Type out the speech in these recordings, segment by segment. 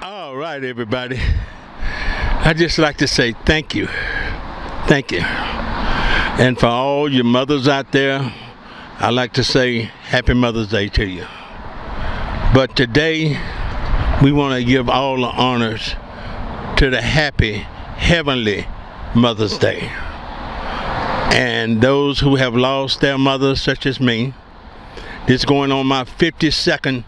All right, everybody. I'd just like to say thank you. Thank you. And for all your mothers out there, I'd like to say Happy Mother's Day to you. But today, we want to give all the honors to the happy, heavenly Mother's Day. And those who have lost their mothers, such as me, this is going on my 52nd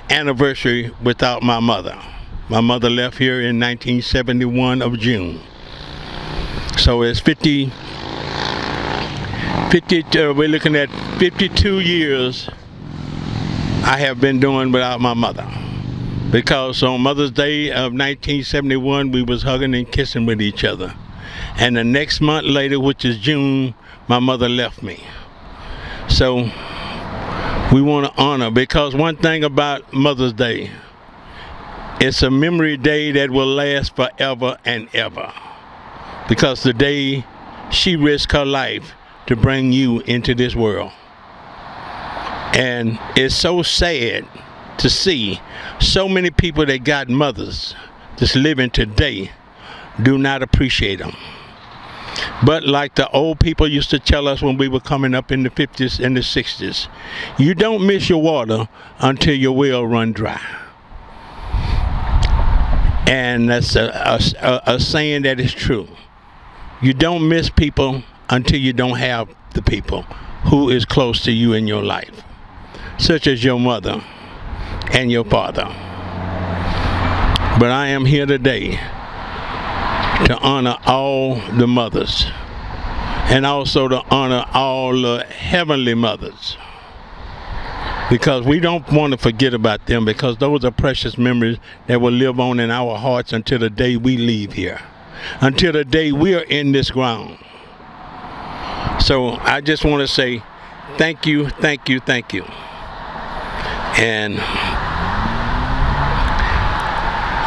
anniversary without my mother. My mother left here in 1971 of June. So it's 50, we're looking at 52 years I have been doing without my mother. Because on Mother's Day of 1971, we was hugging and kissing with each other. And the next month later, which is June, my mother left me. So we want to honor, because one thing about Mother's Day, it's a memory day that will last forever and ever. Because the day she risked her life to bring you into this world. And it's so sad to see so many people that got mothers just living today do not appreciate them. But like the old people used to tell us when we were coming up in the 50s and the 60s, you don't miss your water until your well run dry. And that's a saying that is true. You don't miss people until you don't have the people who is close to you in your life, such as your mother and your father. But I am here today to honor all the mothers and also to honor all the heavenly mothers, because we don't want to forget about them, because those are precious memories that will live on in our hearts until the day we leave here, until the day we are in this ground. So I just want to say thank you, thank you, thank you. And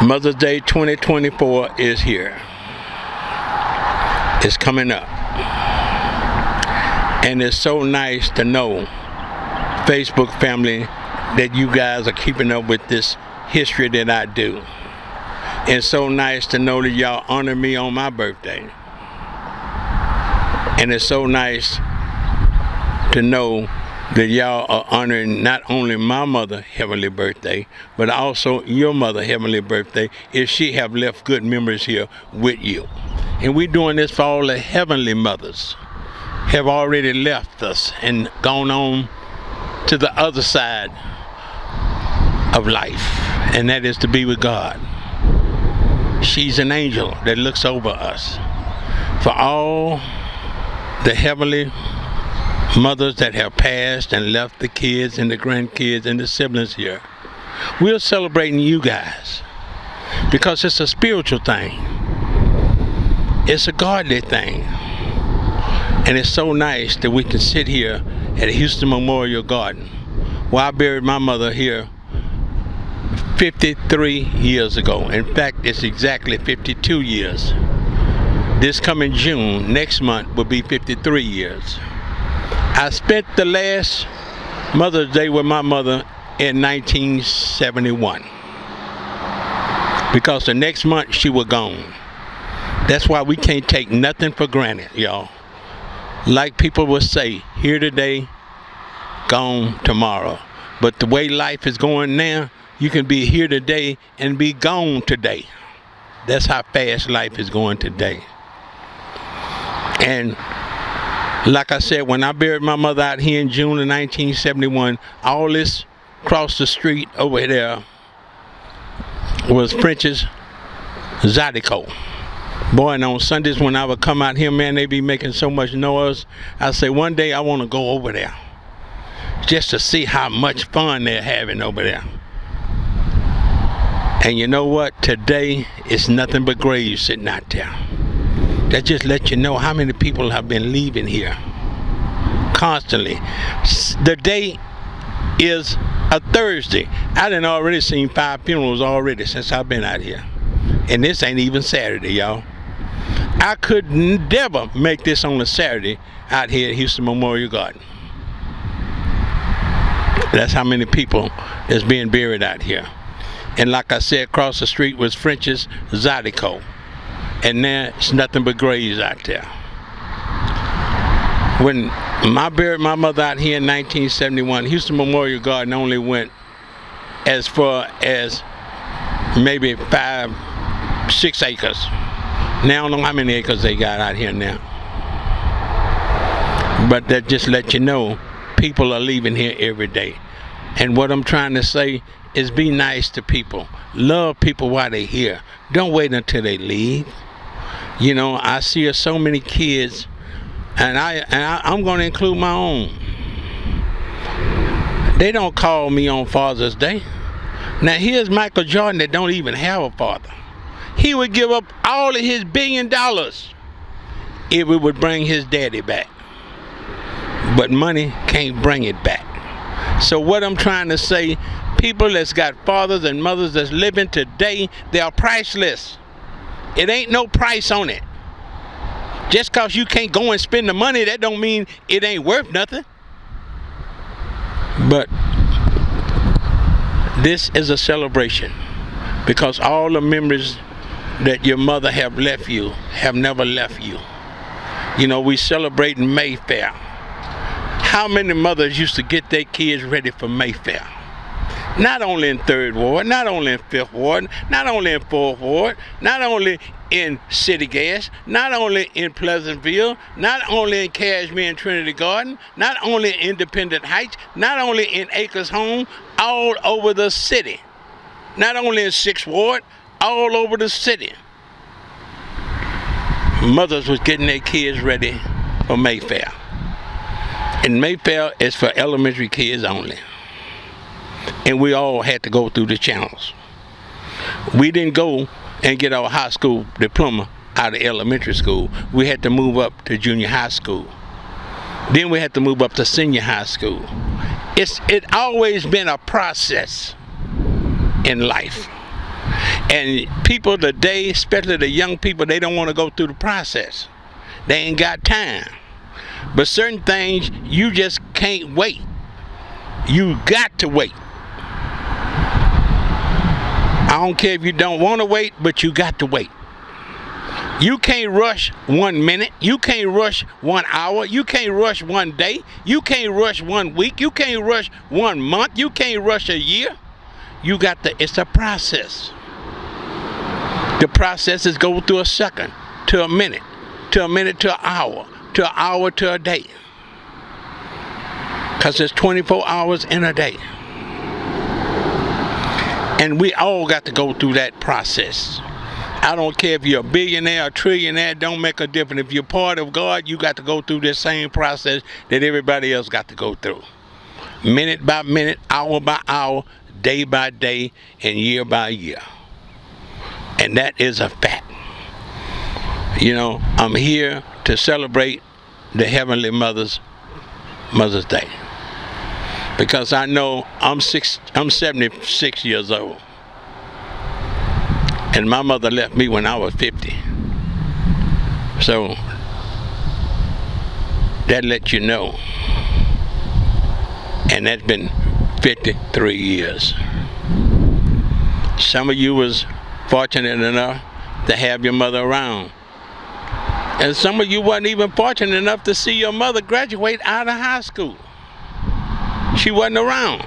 Mother's Day 2024 is here. It's coming up. And it's so nice to know, Facebook family, that you guys are keeping up with this history that I do. It's so nice to know that y'all honor me on my birthday. And it's so nice to know that y'all are honoring not only my mother heavenly birthday, but also your mother heavenly birthday, if she have left good memories here with you. And we're doing this for all the heavenly mothers have already left us and gone on to the other side of life, and that is to be with God. She's an angel that looks over us. For all the heavenly mothers that have passed and left the kids and the grandkids and the siblings here, we're celebrating you guys, because it's a spiritual thing. It's a godly thing. And it's so nice that we can sit here at Houston Memorial Garden, where I buried my mother here 53 years ago. In fact, it's exactly 52 years. This coming June, next month, will be 53 years. I spent the last Mother's Day with my mother in 1971. Because the next month she was gone. That's why we can't take nothing for granted, y'all. Like people would say, here today, gone tomorrow. But the way life is going now, you can be here today and be gone today. That's how fast life is going today. And like I said, when I buried my mother out here in June of 1971, all this across the street over there was French's Zydeco. Boy, and on Sundays when I would come out here, man, they be making so much noise. I say, one day I want to go over there just to see how much fun they're having over there. And you know what? Today, it's nothing but graves sitting out there. That just let you know how many people have been leaving here constantly. The day is a Thursday. I done already seen 5 funerals already since I've been out here. And this ain't even Saturday, y'all. I could never make this on a Saturday out here at Houston Memorial Garden. That's how many people is being buried out here. And like I said, across the street was French's Zydeco. And there's nothing but graves out there. When I buried my mother out here in 1971, Houston Memorial Garden only went as far as maybe 5-6 acres. Now I don't know how many acres they got out here now. But that just let you know people are leaving here every day. And what I'm trying to say is be nice to people. Love people while they're here. Don't wait until they leave. You know, I see so many kids, and I'm going to include my own. They don't call me on Father's Day. Now here's Michael Jordan that don't even have a father. He would give up all of his $1 billion if it would bring his daddy back. But money can't bring it back. So what I'm trying to say, people that's got fathers and mothers that's living today, they are priceless. It ain't no price on it. Just cause you can't go and spend the money, that don't mean it ain't worth nothing. But this is a celebration because all the memories that your mother have left you have never left you. You know, we celebrate Mayfair. How many mothers used to get their kids ready for Mayfair? Not only in 3rd Ward, not only in 5th Ward, not only in 4th Ward, not only in City Gas, not only in Pleasantville, not only in Cashmere and Trinity Garden, not only in Independent Heights, not only in Acres Home, all over the city. Not only in 6th Ward, all over the city. Mothers was getting their kids ready for Mayfair. And Mayfair is for elementary kids only. And we all had to go through the channels. We didn't go and get our high school diploma out of elementary school. We had to move up to junior high school. Then we had to move up to senior high school. It always been a process in life. And people today, especially the young people, they don't want to go through the process. They ain't got time. But certain things, you just can't wait. You got to wait. I don't care if you don't want to wait, but you got to wait. You can't rush 1 minute. You can't rush 1 hour. You can't rush 1 day. You can't rush 1 week. You can't rush 1 month. You can't rush a year. You got to, it's a process. The process is go through a second, to a minute to an hour, to an hour to a day. Because there's 24 hours in a day. And we all got to go through that process. I don't care if you're a billionaire or trillionaire, don't make a difference. If you're part of God, you got to go through this same process that everybody else got to go through. Minute by minute, hour by hour, day by day, and year by year. And that is a fact. You know, I'm here to celebrate the Heavenly Mother's Day. Because I know I'm 76 years old. And my mother left me when I was 50. So that lets you know. And that's been 53 years. Some of you was fortunate enough to have your mother around. And some of you wasn't even fortunate enough to see your mother graduate out of high school. She wasn't around.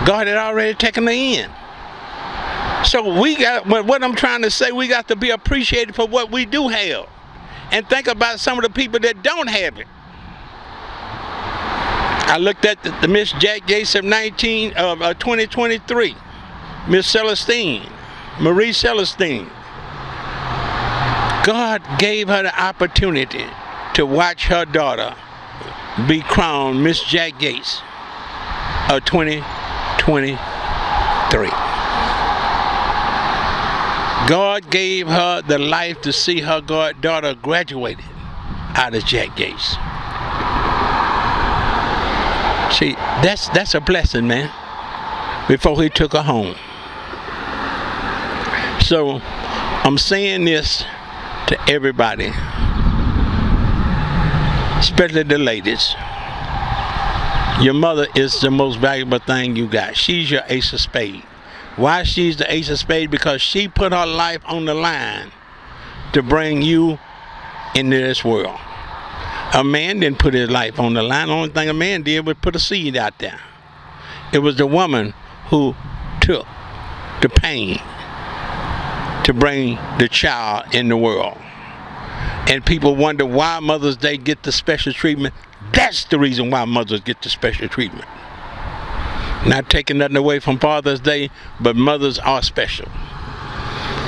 God had already taken her in. So we got, what I'm trying to say, we got to be appreciated for what we do have. And think about some of the people that don't have it. I looked at the Miss Jack Yates of 2023. Miss Celestine, Marie Celestine. God gave her the opportunity to watch her daughter be crowned Miss Jack Yates of 2023. God gave her the life to see her daughter graduated out of Jack Yates. See, that's a blessing, man, before he took her home. So I'm saying this to everybody, especially the ladies. Your mother is the most valuable thing you got. She's your ace of spades. Why she's the ace of spades? Because she put her life on the line to bring you into this world. A man didn't put his life on the line. The only thing a man did was put a seed out there. It was the woman who took the pain to bring the child in the world. And people wonder why Mother's Day get the special treatment. That's the reason why mothers get the special treatment. Not taking nothing away from Father's Day, but mothers are special.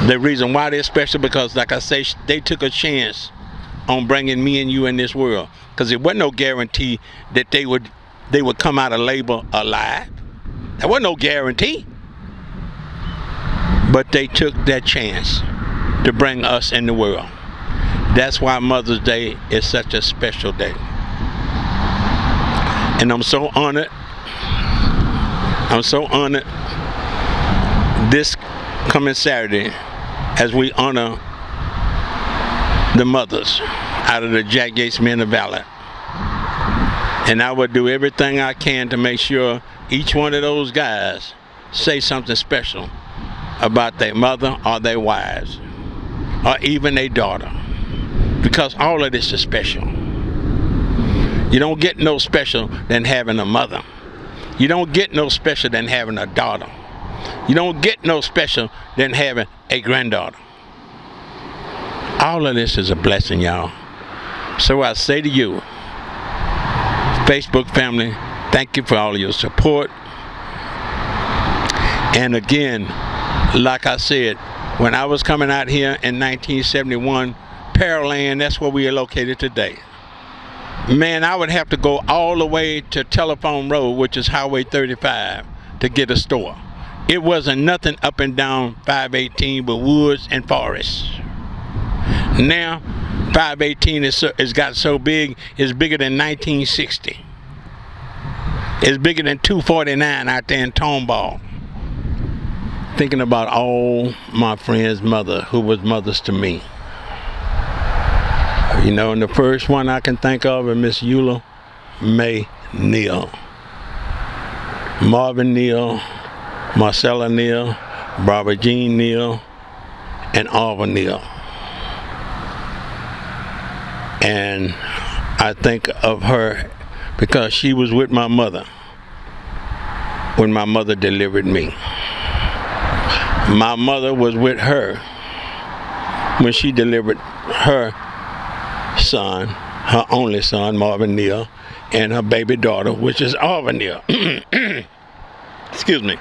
The reason why they're special because, like I say, they took a chance on bringing me and you in this world. Because there wasn't no guarantee that they would come out of labor alive. There wasn't no guarantee. But they took that chance to bring us in the world. That's why Mother's Day is such a special day. And I'm so honored. I'm so honored this coming Saturday as we honor the mothers out of the Jack Yates Men of Valor. And I will do everything I can to make sure each one of those guys say something special about their mother or their wives or even their daughter. Because all of this is special. You don't get no special than having a mother. You don't get no special than having a daughter. You don't get no special than having a granddaughter. All of this is a blessing, y'all. So I say to you, Facebook family, thank you for all of your support. And again, like I said, when I was coming out here in 1971, Pearland, that's where we are located today. Man, I would have to go all the way to Telephone Road, which is Highway 35, to get a store. It wasn't nothing up and down 518 but woods and forests. Now, 518 has got so big, it's bigger than 1960. It's bigger than 249 out there in Tomball. Thinking about all my friends' mother who was mothers to me. You know, and the first one I can think of is Miss Eula May Neal. Marvin Neal, Marcella Neal, Barbara Jean Neal, and Alva Neal. And I think of her because she was with my mother when my mother delivered me. My mother was with her when she delivered her son, her only son, Marvin Neal, and her baby daughter, which is Alva Neal. Excuse me.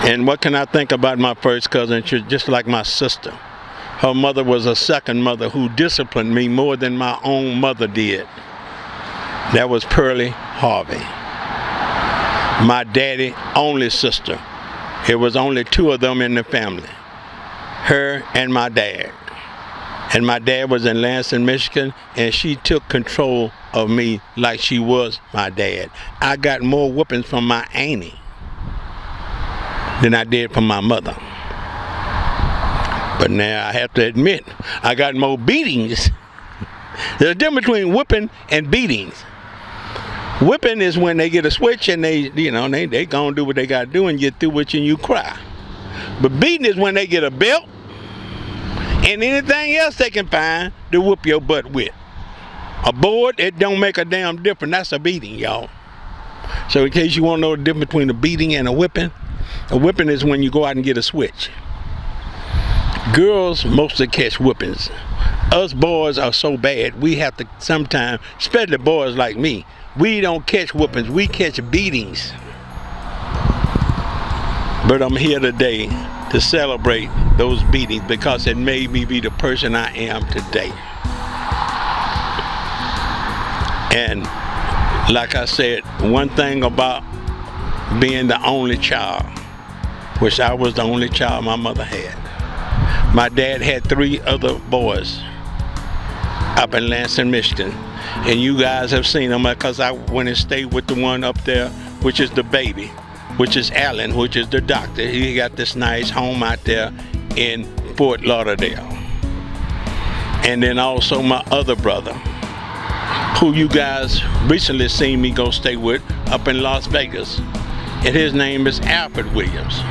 And what can I think about my first cousin? She's just like my sister. Her mother was a second mother who disciplined me more than my own mother did. That was Pearlie Harvey. My daddy's only sister. It was only two of them in the family. Her and my dad. And my dad was in Lansing, Michigan, and she took control of me like she was my dad. I got more whoopings from my auntie than I did from my mother. But now I have to admit, I got more beatings. There's a difference between whipping and beatings. Whipping is when they get a switch and they gonna do what they gotta do and get through with you and you cry. But beating is when they get a belt and anything else they can find to whoop your butt with. A board, it don't make a damn difference. That's a beating, y'all. So in case you want to know the difference between a beating and a whipping is when you go out and get a switch. Girls mostly catch whippings. Us boys are so bad, we have to sometimes, especially boys like me, we don't catch whippings, we catch beatings. But I'm here today to celebrate those beatings because it made me be the person I am today. And like I said, one thing about being the only child, which I was the only child my mother had. My dad had 3 other boys up in Lansing, Michigan. And you guys have seen them because I went and stayed with the one up there, which is the baby, which is Alan, which is the doctor. He got this nice home out there in Fort Lauderdale. And then also my other brother, who you guys recently seen me go stay with up in Las Vegas. And his name is Alfred Williams.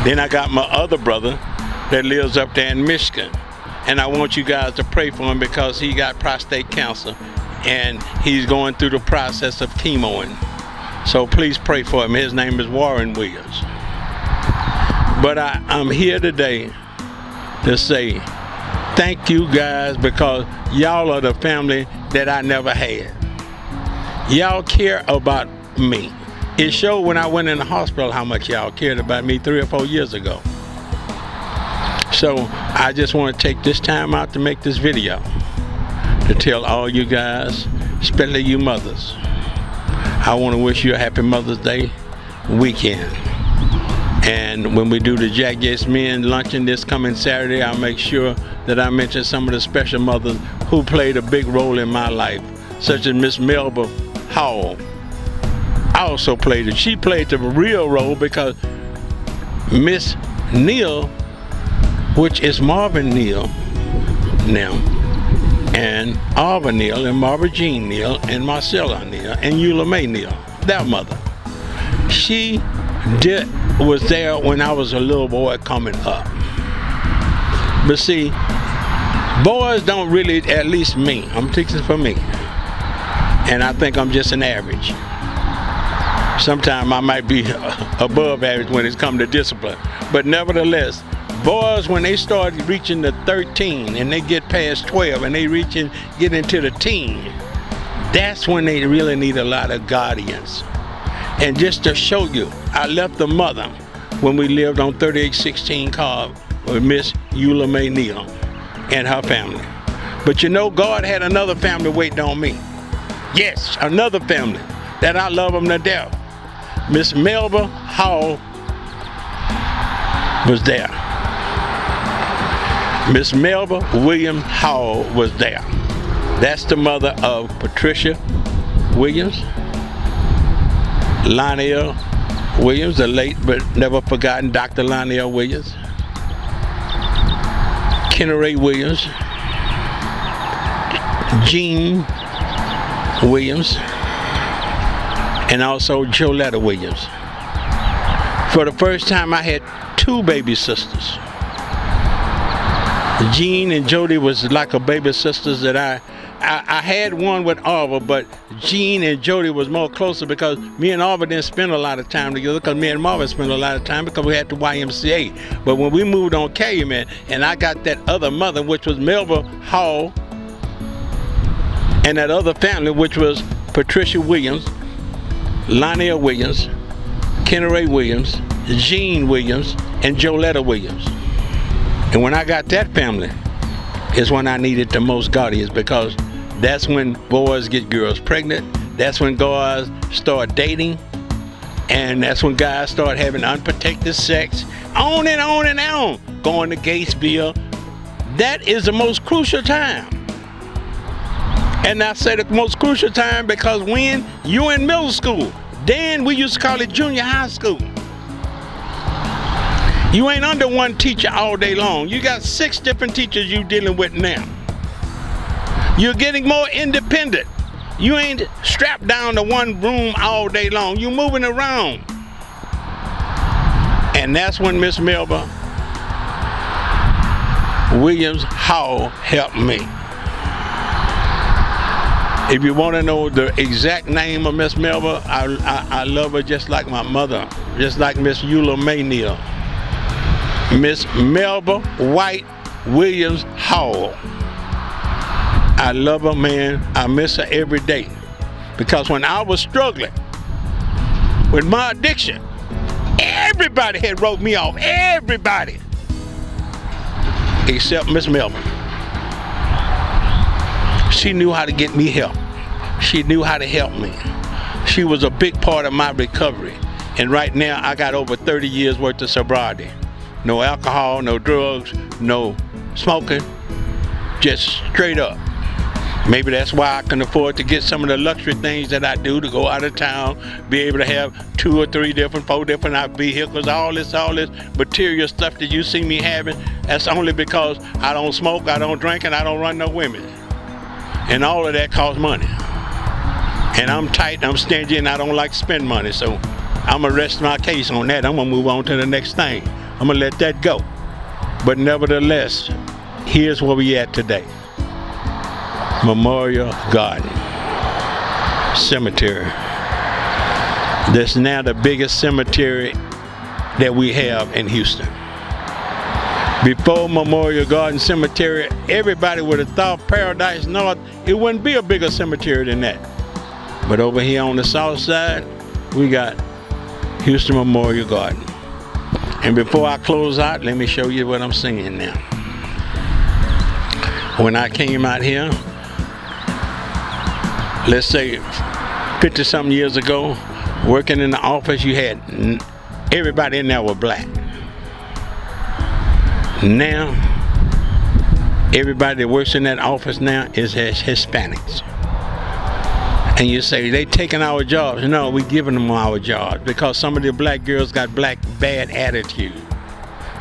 Then I got my other brother that lives up there in Michigan. And I want you guys to pray for him because he got prostate cancer and he's going through the process of chemoing. So please pray for him. His name is Warren Williams. But I'm here today to say thank you guys, because y'all are the family that I never had. Y'all care about me. It showed when I went in the hospital how much y'all cared about me 3 or 4 years ago. So I just want to take this time out to make this video to tell all you guys, especially you mothers, I want to wish you a happy Mother's Day weekend. And when we do the Jack Yes Men luncheon this coming Saturday, I'll make sure that I mention some of the special mothers who played a big role in my life, such as Miss Melba Howell. I also played it. She played the real role because Miss Neal, which is Marvin Neal now, and Arva Neal, and Marva Jean Neal, and Marcella Neal, and Eula May Neal, their mother. She was there when I was a little boy coming up. But see, boys don't really, at least me, I'm speaking for me, and I think I'm just an average. Sometimes I might be above average when it's come to discipline. But nevertheless, boys, when they start reaching the 13 and they get past 12 and they get into the teen, that's when they really need a lot of guardians. And just to show you, I left the mother when we lived on 3816 Cobb with Miss Eula May Neal and her family. But you know, God had another family waiting on me. Yes, another family that I love them to death. Miss Melba Hall was there. Miss Melba William Hall was there. That's the mother of Patricia Williams, Lionel Williams, the late but never forgotten Dr. Lionel Williams, Kenneray Williams, Jean Williams, and also Joletta Williams. For the first time, I had 2 baby sisters. Jean and Jody was like a baby sisters that I had one with Arva, but Jean and Jody was more closer because me and Arva didn't spend a lot of time together, because me and Marvin spent a lot of time because we had the YMCA. But when we moved on Calumet, and I got that other mother, which was Melba Hall, and that other family, which was Patricia Williams, Lionel Williams, Kenneray Williams, Jean Williams, and Joletta Williams. And when I got that family is when I needed the most guardians, because that's when boys get girls pregnant, that's when guys start dating, and that's when guys start having unprotected sex, on and on and on, going to Gatesville. That is the most crucial time. And I say the most crucial time because when you in middle school, then we used to call it junior high school. You ain't under one teacher all day long. You got 6 different teachers you dealing with now. You're getting more independent. You ain't strapped down to one room all day long. You're moving around. And that's when Miss Melba Williams Hall helped me. If you want to know the exact name of Miss Melba, I love her just like my mother, just like Miss Eula May Neal. Miss Melba White Williams Hall. I love her, man. I miss her every day. Because when I was struggling with my addiction, everybody had wrote me off. Everybody. Except Miss Melba. She knew how to get me help. She knew how to help me. She was a big part of my recovery. And right now, I got over 30 years worth of sobriety. No alcohol, no drugs, no smoking, just straight up. Maybe that's why I can afford to get some of the luxury things that I do, to go out of town, be able to have 2 or 3 different, 4 different vehicles, all this material stuff that you see me having. That's only because I don't smoke, I don't drink, and I don't run no women. And all of that costs money. And I'm tight, I'm stingy, and I don't like to spend money. So I'm gonna rest my case on that. I'm gonna move on to the next thing. I'm going to let that go. But nevertheless, here's where we at today. Memorial Garden Cemetery. That's now the biggest cemetery that we have in Houston. Before Memorial Garden Cemetery, everybody would have thought Paradise North, it wouldn't be a bigger cemetery than that. But over here on the south side, we got Houston Memorial Garden. And before I close out, let me show you what I'm seeing now. When I came out here, let's say 50-something years ago, working in the office, you had everybody in there was black. Now, everybody that works in that office now is Hispanics. And you say, they taking our jobs. No, we giving them our jobs because some of the black girls got bad attitude.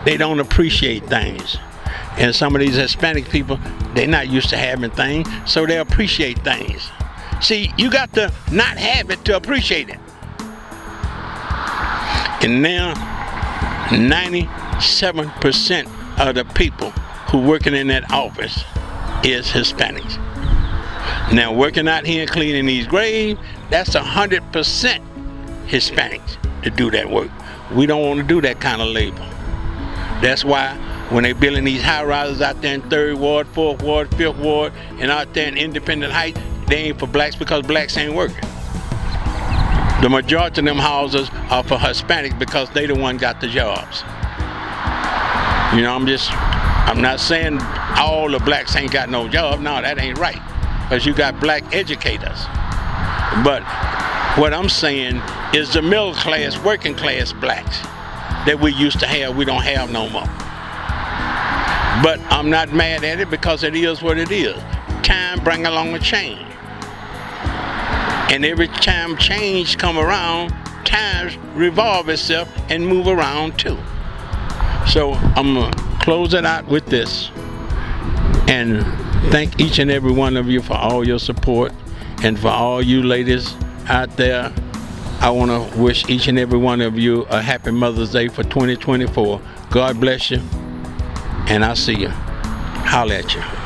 They don't appreciate things. And some of these Hispanic people, they're not used to having things, so they appreciate things. See, you got to not have it to appreciate it. And now, 97% of the people who working in that office is Hispanics. Now working out here and cleaning these graves, that's 100% Hispanics to do that work. We don't want to do that kind of labor. That's why when they building these high rises out there in 3rd Ward, 4th Ward, 5th Ward, and out there in Independent Heights, they ain't for blacks because blacks ain't working. The majority of them houses are for Hispanics because they the one got the jobs. You know, I'm not saying all the blacks ain't got no job. No, that ain't right. Because you got black educators. But what I'm saying is the middle class, working class blacks that we used to have, we don't have no more. But I'm not mad at it because it is what it is. Time bring along a change. And every time change come around, times revolve itself and move around too. So I'm going to close it out with this and thank each and every one of you for all your support, and for all you ladies out there, I want to wish each and every one of you a happy Mother's Day for 2024. God bless you, and I'll see you. Holla at you.